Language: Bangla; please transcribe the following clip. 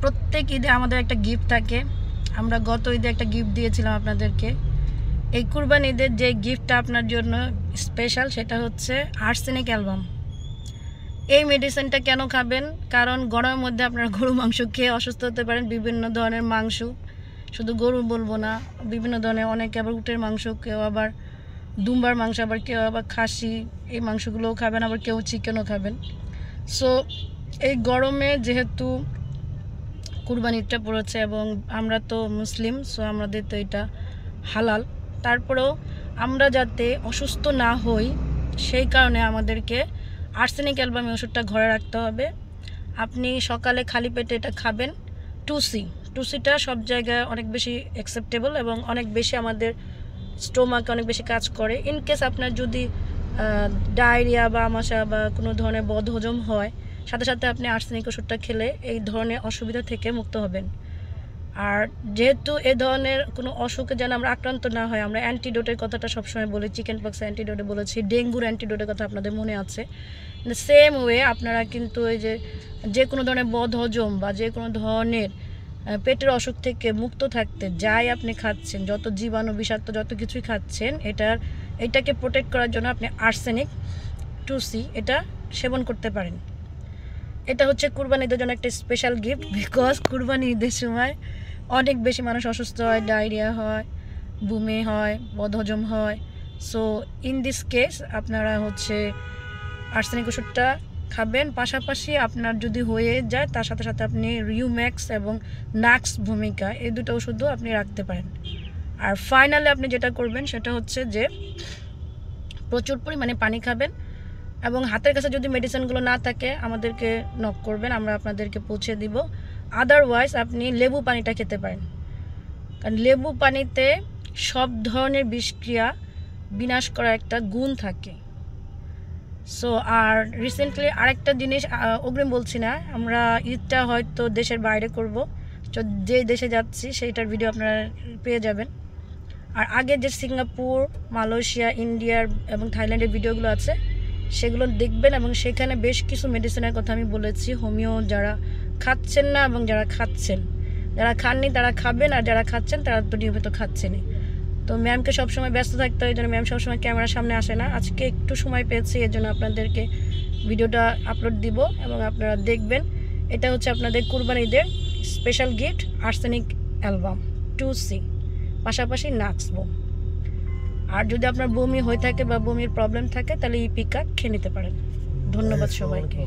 প্রত্যেক ঈদে আমাদের একটা গিফট থাকে। আমরা গত ঈদে একটা গিফট দিয়েছিলাম আপনাদেরকে। এই কুরবানি ঈদের যে গিফটটা আপনার জন্য স্পেশাল সেটা হচ্ছে আর্সেনিক অ্যালবাম। এই মেডিসিনটা কেন খাবেন? কারণ গরমের মধ্যে আপনারা গরু মাংস খেয়ে অসুস্থ হতে পারেন। বিভিন্ন ধরনের মাংস, শুধু গরু বলবো না, বিভিন্ন ধরনের, অনেকে আবার উটের মাংস, কেউ আবার দুম্বার মাংস, আবার কেউ আবার খাসি, এই মাংসগুলোও খাবেন, আবার কেউ চিকেনও খাবেন। সো এই গরমে যেহেতু কুরবানিটা পড়েছে এবং আমরা তো মুসলিম, সো আমাদের তো এটা হালাল, তারপরেও আমরা যাতে অসুস্থ না হই সেই কারণে আমাদেরকে আর্সেনিক অ্যালবাম ওষুধটা ঘরে রাখতে হবে। আপনি সকালে খালি পেটে এটা খাবেন। টুসিটা সব জায়গায় অনেক বেশি অ্যাকসেপ্টেবল এবং অনেক বেশি আমাদের স্টোমাকে অনেক বেশি কাজ করে। ইনকেস আপনার যদি ডায়রিয়া বা আমাশা বা কোনো ধরনের বদহজম হয়, সাথে সাথে আপনি আর্সেনিক ওষুধটা খেলে এই ধরনের অসুবিধা থেকে মুক্ত হবেন। আর যেহেতু এ ধরনের কোনো অসুখে যেন আমরা আক্রান্ত না হয়, আমরা অ্যান্টিডোটের কথাটা সবসময় বলি, চিকেন পক্স অ্যান্টিডোটে বলেছি, ডেঙ্গুর অ্যান্টিডোটের কথা আপনাদের মনে আছে। সেম ওয়ে আপনারা কিন্তু এই যে কোনো ধরনের বদহজম বা যে কোনো ধরনের পেটের অসুখ থেকে মুক্ত থাকতে যাই আপনি খাচ্ছেন, যত জীবাণু বিষাক্ত যত কিছুই খাচ্ছেন, এটাকে প্রোটেক্ট করার জন্য আপনি আর্সেনিক টুসি এটা সেবন করতে পারেন। এটা হচ্ছে কুরবানি ঈদের জন্য একটা স্পেশাল গিফট, বিকজ কুরবানি ঈদের সময় অনেক বেশি মানুষ অসুস্থ হয়, ডায়রিয়া হয়, বমি হয়, বদহজম হয়। সো ইন দিস কেস আপনারা হচ্ছে আর্সেনিক ওষুধটা খাবেন। পাশাপাশি আপনার যদি হয়ে যায় তার সাথে সাথে আপনি রিউম্যাক্স এবং নাক্স ভূমিকা এই দুটো ওষুধও আপনি রাখতে পারেন। আর ফাইনালি আপনি যেটা করবেন সেটা হচ্ছে যে প্রচুর পরিমাণে পানি খাবেন এবং হাতের কাছে যদি মেডিসিনগুলো না থাকে আমাদেরকে নক করবেন, আমরা আপনাদেরকে পৌঁছে দিব। আদারওয়াইজ আপনি লেবু পানিটা খেতে পারেন, কারণ লেবু পানিতে সব ধরনের বিষক্রিয়া বিনাশ করার একটা গুণ থাকে। সো আর রিসেন্টলি আরেকটা জিনিস অগ্রিম বলছি না, আমরা ঈদটা হয়তো দেশের বাইরে করব, তো যে দেশে যাচ্ছি সেইটার ভিডিও আপনারা পেয়ে যাবেন। আর আগে যে সিঙ্গাপুর, মালয়েশিয়া, ইন্ডিয়ার এবং থাইল্যান্ডের ভিডিওগুলো আছে সেগুলো দেখবেন এবং সেখানে বেশ কিছু মেডিসিনের কথা আমি বলেছি। হোমিও যারা খাচ্ছেন না এবং যারা খাচ্ছেন, যারা খাননি তারা খাবেন, আর যারা খাচ্ছেন তারা তো নিয়মিত খাচ্ছেনই। তো ম্যামকে সবসময় ব্যস্ত থাকতে হয়, এই জন্য ম্যাম সবসময় ক্যামেরার সামনে আসে না। আজকে একটু সময় পেয়েছি, এর জন্য আপনাদেরকে ভিডিওটা আপলোড দিব এবং আপনারা দেখবেন। এটা হচ্ছে আপনাদের কুরবানি ঈদের স্পেশাল গিফট, আর্সেনিক অ্যালবাম টুসি, পাশাপাশি নাক্সবো। আর যদি আপনার বমি হয়ে থাকে বা বমির প্রবলেম থাকে তাহলে ইপিকা খেয়ে নিতে পারেন। ধন্যবাদ সবাইকে।